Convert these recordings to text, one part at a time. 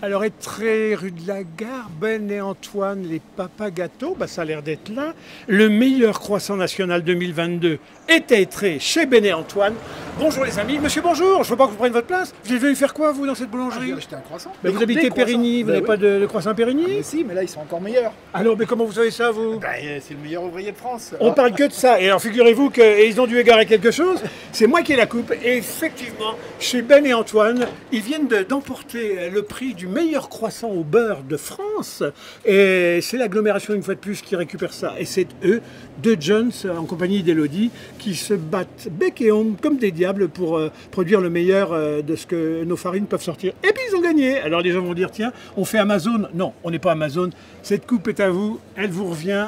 Alors, Étré, rue de la Gare, Ben et Antoine, les papas gâteaux, bah, ça a l'air d'être là. Le meilleur croissant national 2022 est à Étré, chez Ben et Antoine. Bonjour les amis. Monsieur, bonjour. Je ne veux pas que vous preniez votre place. Vous êtes venu faire quoi, vous, dans cette boulangerie? J'ai acheté un croissant. Bah, vous habitez Périgny, vous n'avez pas de croissant Périgny? Mais si, mais là, ils sont encore meilleurs. Alors, mais comment vous savez ça, vous? C'est le meilleur ouvrier de France. On parle que de ça. Et alors, figurez-vous qu'ils ont dû égarer quelque chose. C'est moi qui ai la coupe. Et effectivement, chez Ben et Antoine, ils viennent d'emporter le prix du meilleur croissant au beurre de France. Et c'est l'agglomération, une fois de plus, qui récupère ça. Et c'est eux, deux Jones, en compagnie d'Elodie, qui se battent bec et ongle comme des diables pour produire le meilleur de ce que nos farines peuvent sortir. Et puis, ils ont gagné. Alors, les gens vont dire, tiens, on fait Amazon. Non, on n'est pas Amazon. Cette coupe est à vous. Elle vous revient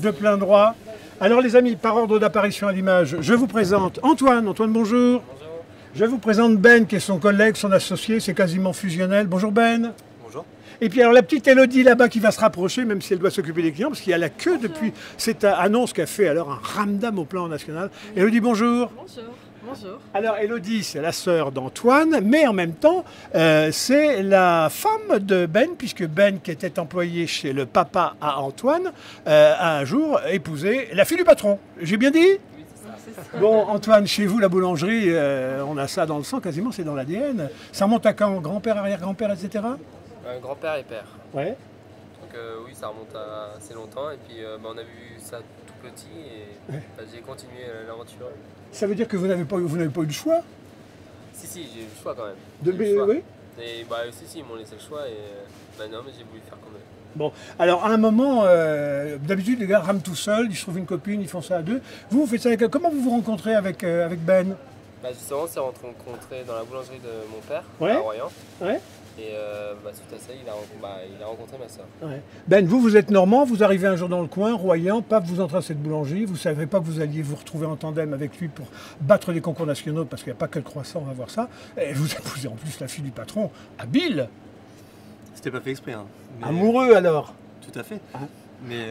de plein droit. Alors les amis, par ordre d'apparition à l'image, je vous présente Antoine. Antoine, bonjour. Bonjour. Je vous présente Ben, qui est son collègue, son associé, c'est quasiment fusionnel. Bonjour Ben. Bonjour. Et puis alors la petite Elodie là-bas qui va se rapprocher, même si elle doit s'occuper des clients, parce qu'il y a la queue depuis cette annonce qu'a fait alors un ramdam au plan national. Elodie, bonjour. Bonjour. Bonjour. Alors Elodie, c'est la sœur d'Antoine, mais en même temps, c'est la femme de Ben, puisque Ben, qui était employé chez le papa à Antoine, a un jour épousé la fille du patron. J'ai bien dit? Bon, Antoine, chez vous, la boulangerie, on a ça dans le sang, quasiment, c'est dans l'ADN. Ça remonte à quand? Grand-père, arrière-grand-père, etc. Grand-père et père. Ouais. Donc oui, ça remonte à assez longtemps. Et puis on a vu ça tout petit et j'ai continué l'aventure. Ça veut dire que vous n'avez pas eu le choix? Si, j'ai eu le choix quand même. De J'ai eu le choix. oui. Et si, ils m'ont laissé le choix et non, mais j'ai voulu faire comme eux. Bon, alors à un moment, d'habitude les gars rament tout seuls, ils se trouvent une copine, ils font ça à deux. Vous faites ça avec... Comment vous vous rencontrez avec Ben? Justement, on s'est rencontrés dans la boulangerie de mon père, Ouais. à Royan. Ouais. Et suite à ça, il a rencontré ma soeur. Ouais. Ben, vous êtes normand, vous arrivez un jour dans le coin, Royan, paf, vous entrez à cette boulangerie, vous ne savez pas que vous alliez vous retrouver en tandem avec lui pour battre les concours nationaux, parce qu'il n'y a pas que le croissant à voir ça. Et vous épousez en plus la fille du patron, habile. C'était pas fait exprès. Hein. Mais... Amoureux alors. Tout à fait. Ah. Mais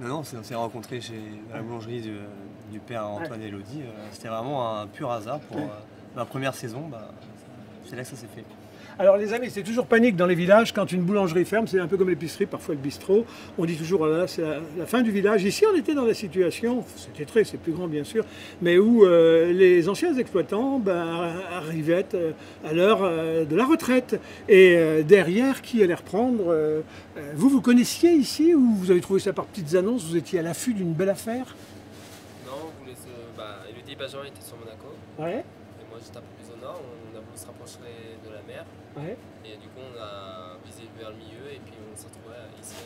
non, on s'est rencontrés dans la boulangerie du père Antoine et Elodie. C'était vraiment un pur hasard pour ma première saison. C'est là que ça s'est fait. Alors les amis, c'est toujours panique dans les villages quand une boulangerie ferme, c'est un peu comme l'épicerie, parfois le bistrot. On dit toujours, oh là, c'est la fin du village. Ici, on était dans la situation, c'était c'est plus grand bien sûr, mais où les anciens exploitants arrivaient à l'heure de la retraite. Et derrière, qui allait reprendre vous connaissiez ici ou vous avez trouvé ça par petites annonces? Vous étiez à l'affût d'une belle affaire? Non, on voulait Elodie et Benjamin étaient sur Monaco. Ouais. Et moi, j'étais un peu plus au nord. On a voulu se rapprocher de la mer. Ouais. Et du coup, on a visé vers le milieu et puis on s'est retrouvé ici.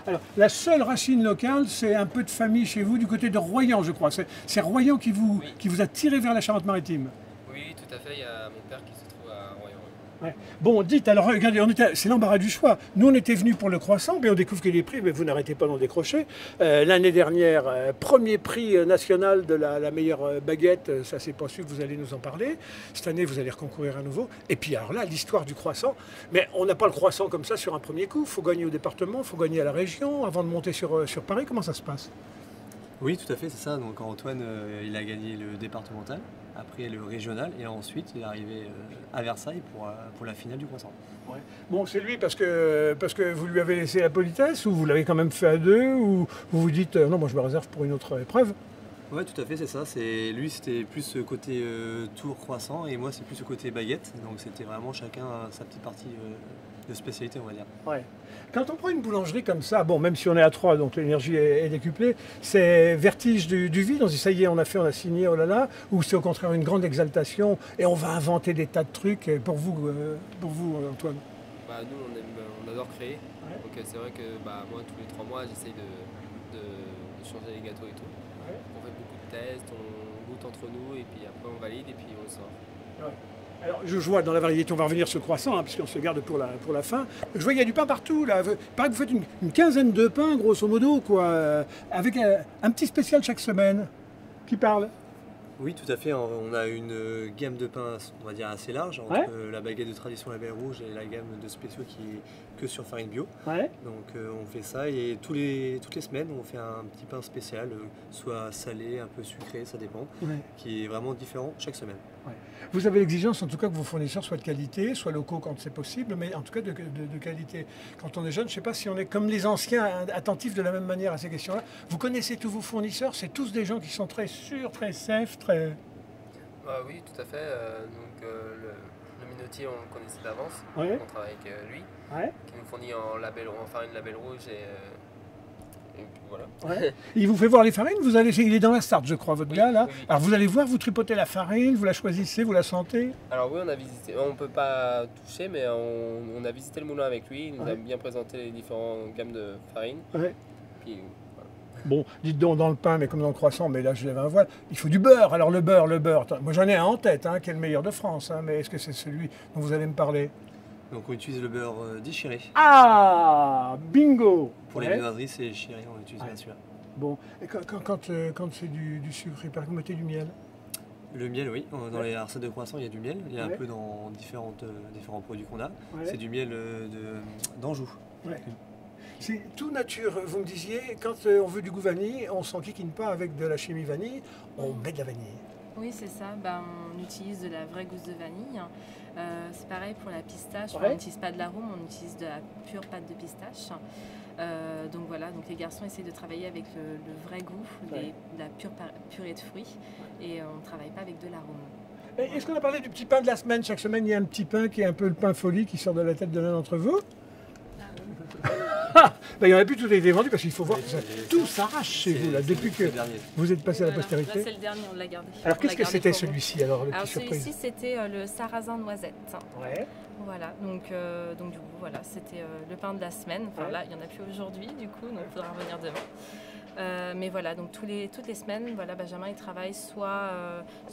Alors, la seule racine locale, c'est un peu de famille chez vous, du côté de Royan, je crois. C'est Royan qui vous a tiré vers la Charente-Maritime. Oui, tout à fait. Il y a mon père qui se trouve à Royan. Ouais. Bon, dites, alors regardez, c'est l'embarras du choix. Nous, on était venus pour le croissant, mais on découvre qu'il est pris, mais vous n'arrêtez pas d'en décrocher. L'année dernière, premier prix national de la meilleure baguette, ça c'est pas sûr que vous allez nous en parler. Cette année, vous allez reconcourir à nouveau. Et puis alors là, l'histoire du croissant, mais on n'a pas le croissant comme ça sur un premier coup. Il faut gagner au département, il faut gagner à la région, avant de monter sur Paris. Comment ça se passe? Oui, tout à fait, c'est ça. Donc Antoine, il a gagné le départemental, après le régional, et ensuite il est arrivé à Versailles pour la finale du croissant. Ouais. Bon, c'est lui parce que vous lui avez laissé la politesse, ou vous l'avez quand même fait à deux, ou vous vous dites non, moi je me réserve pour une autre épreuve? Ouais, tout à fait, c'est ça. Lui, c'était plus ce côté tour croissant, et moi, c'est plus ce côté baguette. Donc c'était vraiment chacun sa petite partie de spécialité, on va dire. Ouais. Quand on prend une boulangerie comme ça, bon, même si on est à 3, donc l'énergie est décuplée, c'est vertige du vide, on se dit ça y est, on a signé, oh là là, ou c'est au contraire une grande exaltation et on va inventer des tas de trucs pour vous, Antoine? Nous, on adore créer. Ouais. Donc c'est vrai que moi, tous les 3 mois, j'essaye de changer les gâteaux et tout. Ouais. On fait beaucoup de tests, on goûte entre nous et puis après on valide et puis on le sort. Ouais. Alors, je vois dans la variété, on va revenir sur le croissant, puisqu'on se garde pour la fin. Je vois qu'il y a du pain partout, là. Il paraît que vous faites une quinzaine de pains, grosso modo, quoi, avec un petit spécial chaque semaine. Qui parle? Oui, tout à fait. On a une gamme de pains, on va dire, assez large, entre la baguette de tradition Label Rouge et la gamme de spéciaux qui est que sur farine bio. Ouais. Donc on fait ça et toutes les semaines, on fait un petit pain spécial, soit salé, un peu sucré, ça dépend, qui est vraiment différent chaque semaine. Vous avez l'exigence en tout cas que vos fournisseurs soient de qualité, soient locaux quand c'est possible, mais en tout cas de qualité. Quand on est jeune, je ne sais pas si on est comme les anciens, attentifs de la même manière à ces questions-là. Vous connaissez tous vos fournisseurs, c'est tous des gens qui sont très sûrs, très safe, très... Oui, tout à fait. Le Minotti, on le connaissait d'avance. Ouais. On travaille avec lui, Ouais. qui nous fournit en farine label rouge et puis voilà. Ouais. Il vous fait voir les farines, il est dans la start, je crois, votre Oui, gars là. oui. Alors vous allez voir, vous tripotez la farine, vous la choisissez, vous la sentez. Alors oui, on a visité, on peut pas toucher, mais on a visité le moulin avec lui. Il nous a bien présenté les différentes gammes de farine. Ouais. Puis, Bon, dites donc dans le pain, mais comme dans le croissant, mais là je lève un voile, il faut du beurre. Alors le beurre, moi j'en ai un en tête, qui est le meilleur de France, mais est-ce que c'est celui dont vous allez me parler? Donc on utilise le beurre d'Ichiré. Ah, bingo. Pour les Ouais. viennoiseries, c'est Ichiré, on utilise Ouais. bien celui-là. Bon, et quand c'est du sucre, il paraît que vous mettez du miel. Le miel, oui. Dans les recettes de croissant, il y a du miel. Il y a Ouais. un peu dans différents produits qu'on a. Ouais. C'est du miel d'Anjou. Ouais. C'est tout nature. Vous me disiez, quand on veut du goût vanille, on s'enquiquine pas avec de la chimie vanille, on met de la vanille. Oui, c'est ça. On utilise de la vraie gousse de vanille. C'est pareil pour la pistache. Ouais. On n'utilise pas de l'arôme, on utilise de la pure pâte de pistache. Donc voilà, donc les garçons essaient de travailler avec le vrai goût, Ouais. la purée de fruits. Et on ne travaille pas avec de l'arôme. Et est-ce qu'on a parlé du petit pain de la semaine? Chaque semaine, il y a un petit pain qui est un peu le pain folie qui sort de la tête de l'un d'entre vous. Ah, ben, il n'y en a plus, tout a été vendu parce qu'il faut voir que tout s'arrache chez vous là, depuis que le dernier. vous êtes passé à la Voilà. Là, postérité. c'est le dernier, on l'a gardé. Alors On qu'est-ce l'a que gardé c'était pour vous. celui-ci alors, le Alors petit surprise? celui-ci, c'était le sarrasin noisette. Ouais. Voilà, donc du coup, voilà, c'était le pain de la semaine. Enfin Ouais. là, il n'y en a plus aujourd'hui, du coup, donc il faudra revenir demain. Mais voilà, donc toutes les semaines, voilà, Benjamin, il travaille soit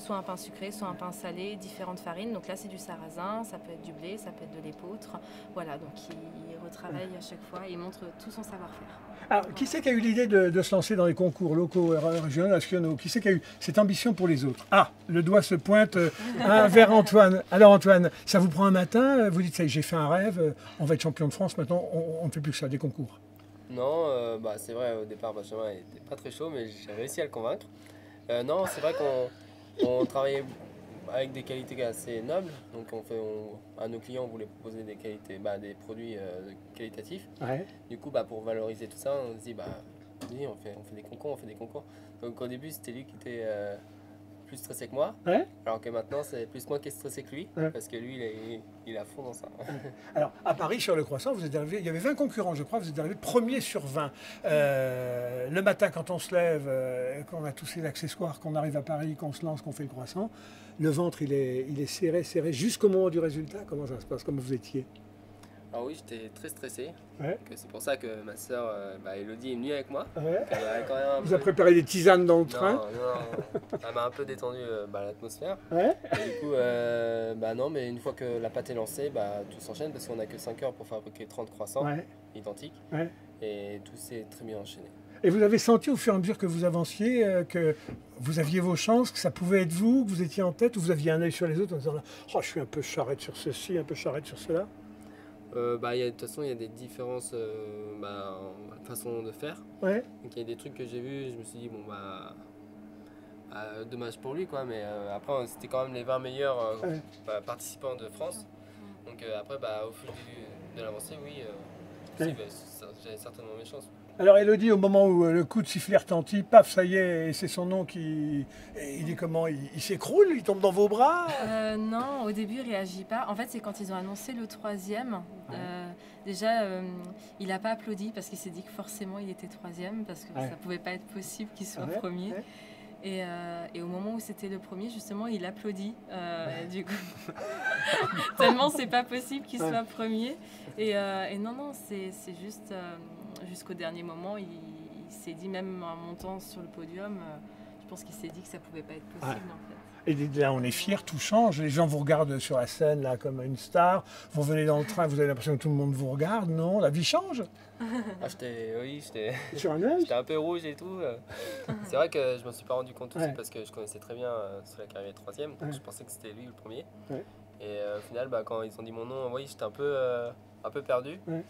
un pain sucré, soit un pain salé, différentes farines. Donc là, c'est du sarrasin, ça peut être du blé, ça peut être de l'épeautre. Voilà, donc il retravaille à chaque fois, il montre tout son savoir-faire. Alors, qui c'est qui a eu l'idée de se lancer dans les concours locaux, régionaux, nationaux? Qui c'est qui a eu cette ambition pour les autres? Ah, le doigt se pointe vers Antoine. Alors Antoine, ça vous prend un matin, vous dites, ça y est, j'ai fait un rêve, on va être champion de France, maintenant on ne fait plus que ça, des concours. Non, c'est vrai, au départ, Benjamin n'était pas très chaud, mais j'ai réussi à le convaincre. Non, c'est vrai qu'on travaillait avec des qualités assez nobles. Donc, à nos clients, on voulait proposer des qualités, des produits qualitatifs. Ouais. Du coup, pour valoriser tout ça, on se dit, oui, on fait des concours. Donc, au début, c'était lui qui était plus stressé que moi. Ouais. Alors que maintenant, c'est plus moi qui est stressé que lui. Ouais. Parce que lui, il est à fond dans ça. Alors, à Paris, sur le croissant, vous êtes arrivé, il y avait 20 concurrents, je crois, vous êtes arrivé premier sur 20. Le matin, quand on se lève, qu'on a tous les accessoires, qu'on arrive à Paris, qu'on se lance, qu'on fait le croissant, le ventre, il est serré jusqu'au moment du résultat. Comment ça se passe? Comment vous étiez? Alors oui, j'étais très stressé. Ouais. C'est pour ça que ma soeur, Elodie, est venue avec moi. Ouais. Elle a quand même un Vous peu- avez préparé des tisanes dans le train? Non. Elle m'a un peu détendu l'atmosphère. Ouais. Et du coup, non, mais une fois que la pâte est lancée, tout s'enchaîne parce qu'on n'a que 5 heures pour fabriquer 30 croissants Ouais. identiques. Ouais. Et tout s'est très bien enchaîné. Et vous avez senti au fur et à mesure que vous avanciez que vous aviez vos chances, que ça pouvait être vous, que vous étiez en tête, ou vous aviez un œil sur les autres en disant oh, je suis un peu charrette sur ceci, un peu charrette sur cela? De toute façon, il y a des différences en façon de faire. Ouais. Donc il y a des trucs que j'ai vus, je me suis dit, dommage pour lui, quoi. Mais après, c'était quand même les 20 meilleurs Ouais. participants de France. Donc après, au fil de l'avancée, oui, Ouais. j'ai certainement mes chances. Alors Elodie, au moment où le coup de sifflet retentit, paf, ça y est, et c'est son nom qui... Et il est comment? Il s'écroule? Il tombe dans vos bras? Non, au début, il réagit pas. En fait, c'est quand ils ont annoncé le troisième. Déjà, il n'a pas applaudi parce qu'il s'est dit que forcément, il était troisième parce que Ouais. ça pouvait pas être possible qu'il soit Ouais, premier. ouais. Et au moment où c'était le premier, justement, il applaudit. Du coup, tellement c'est pas possible qu'il soit premier. Et non, c'est juste jusqu'au dernier moment, il s'est dit, même en montant sur le podium, je pense qu'il s'est dit que ça pouvait pas être possible en fait. Et là, on est fiers, tout change. Les gens vous regardent sur la scène là comme une star. Vous venez dans le train, vous avez l'impression que tout le monde vous regarde. Non, la vie change. J'étais Sur un œil. j'étais un peu rouge et tout. C'est vrai que je m'en suis pas rendu compte aussi Ouais. parce que je connaissais très bien celui qui arrivait troisième. Donc Ouais. je pensais que c'était lui le premier. Ouais. Et au final, quand ils ont dit mon nom, oui, j'étais un peu perdu. Ouais.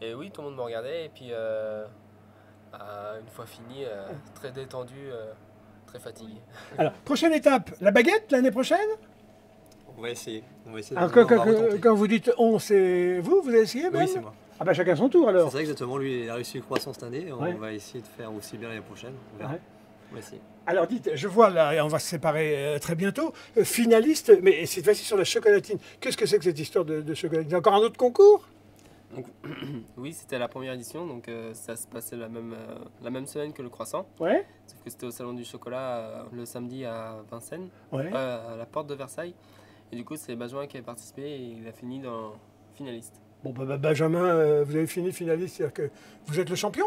Et oui, tout le monde me regardait. Et puis, une fois fini, très détendu, très fatigué. Alors, prochaine étape, la baguette l'année prochaine? On va essayer. On va essayer Alors, on va retenter. quand vous dites on, c'est vous avez essayé Ben? Oui, c'est moi. Ah bah chacun son tour alors. C'est ça exactement, lui il a réussi le croissant cette année, on Ouais. va essayer de faire aussi bien l'année prochaine, on verra. Ouais. On va essayer. Alors dites, je vois là, et on va se séparer très bientôt, finaliste, mais cette fois-ci sur la chocolatine. Qu'est-ce que c'est que cette histoire de chocolatine? Encore un autre concours? Donc, oui, c'était la première édition, donc ça se passait la même semaine que le croissant. Ouais. Sauf que c'était au Salon du Chocolat le samedi à Vincennes, Ouais. à la porte de Versailles. Et du coup, c'est Benjamin qui a participé et il a fini dans finaliste. Bon, bah, Benjamin, vous avez fini finaliste, c'est-à-dire que vous êtes le champion?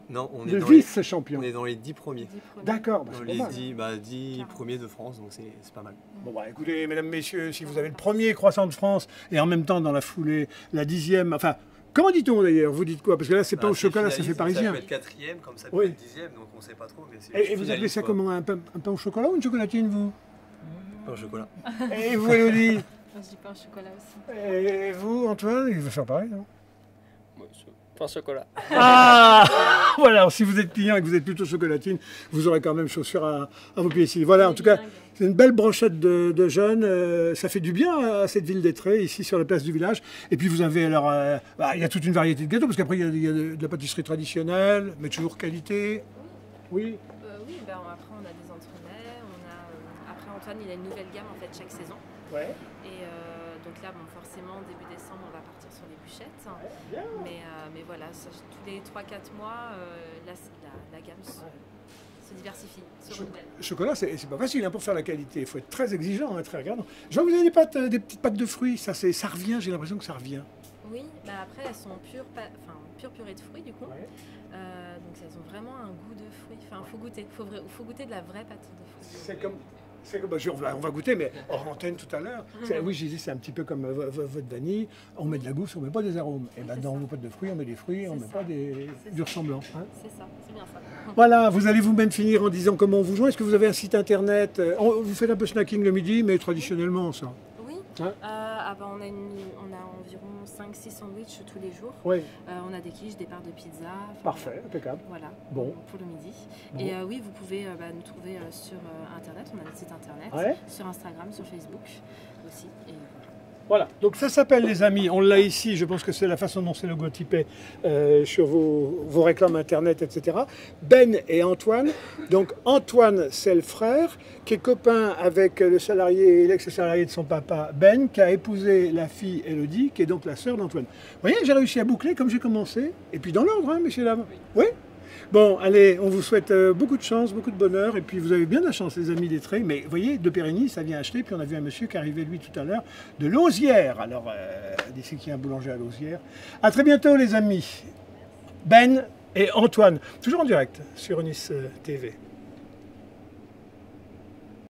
Non, on est, Le dans les, vice-champion. on est dans les 10 premiers. 10 premiers. D'accord, bah, Dans c'est les pas mal. 10 premiers de France, donc c'est pas mal. Bon, bah écoutez, mesdames, messieurs, si vous avez le premier croissant de France et en même temps dans la foulée, la 10e, enfin, comment dit-on d'ailleurs? Vous dites quoi? Parce que là, c'est pas au chocolat, ça fait parisien. Ça peut être 4e, comme ça peut Oui. être 10e, donc on sait pas trop. Mais c'est Et vous appelez ça comment? Un pain au chocolat ou une chocolatine, vous? Pas au chocolat. Et vous, Elodie? Je dis pas au chocolat aussi. Et vous, Antoine? Il va faire pareil, non? Ouais, pain au chocolat. Ah voilà, alors, si vous êtes client et que vous êtes plutôt chocolatine, vous aurez quand même chaussures à vos pieds ici. Voilà, en tout cas, c'est une belle brochette de jeunes. Ça fait du bien à cette ville d'Étré, ici sur la place du village. Et puis vous avez alors, il y a toute une variété de gâteaux, parce qu'après il y a de la pâtisserie traditionnelle, mais toujours qualité. Oui. Oui, ben, après on a des entremets, après Antoine il a une nouvelle gamme en fait chaque saison. Ouais. Et donc là bon, forcément début décembre on va partir sur les bûchettes. Bien. Mais voilà, tous les 3-4 mois la gamme se diversifie, se renouvelle. Le chocolat, c'est pas facile hein, pour faire la qualité. Il faut être très exigeant, hein, très regardant. Je vois que vous avez des pâtes, des petites pâtes de fruits. Ça revient, j'ai l'impression que ça revient. Oui, bah après elles sont pure purée de fruits du coup. Ouais. Donc elles ont vraiment un goût de fruits. Enfin, faut goûter. Faut goûter de la vraie pâte de fruits. C'est comme. On va goûter, mais hors antenne tout à l'heure. Oui, je disais, c'est un petit peu comme votre vanille. On met de la gousse, on met pas des arômes. Et ben, dans vos pâtes de fruits, on met des fruits, on met pas du ressemblant. Hein. C'est ça, c'est bien ça. Voilà, vous allez vous-même finir en disant comment on vous joint. Est-ce que vous avez un site internet? Vous faites un peu snacking le midi, mais traditionnellement, ça. Oui, Hein on a environ 5-6 sandwichs tous les jours. Oui, On a des quiches, des parts de pizza. enfin, parfait, impeccable. Voilà, Bon. pour le midi. Bon. Et oui, vous pouvez nous trouver sur Internet, on a notre site Internet, Ouais. sur Instagram, sur Facebook aussi. Et voilà. Voilà, donc ça s'appelle les amis, on l'a ici, je pense que c'est la façon dont c'est logotypé sur vos réclames internet, etc. Ben et Antoine, donc Antoine c'est le frère qui est copain avec le salarié, l'ex-salarié de son papa Ben, qui a épousé la fille Elodie, qui est donc la sœur d'Antoine. Vous voyez, j'ai réussi à boucler comme j'ai commencé, et puis dans l'ordre, hein, messieurs, dames. Oui. Bon, allez, on vous souhaite beaucoup de chance, beaucoup de bonheur, et puis vous avez bien de la chance, les amis d'Étré, mais vous voyez, de Périgny, ça vient acheter, puis on a vu un monsieur qui arrivait, lui, tout à l'heure, de Lausière. Alors, d'ici qu'il y a un boulanger à Lausière. À très bientôt, les amis. Ben et Antoine, toujours en direct sur Nice TV.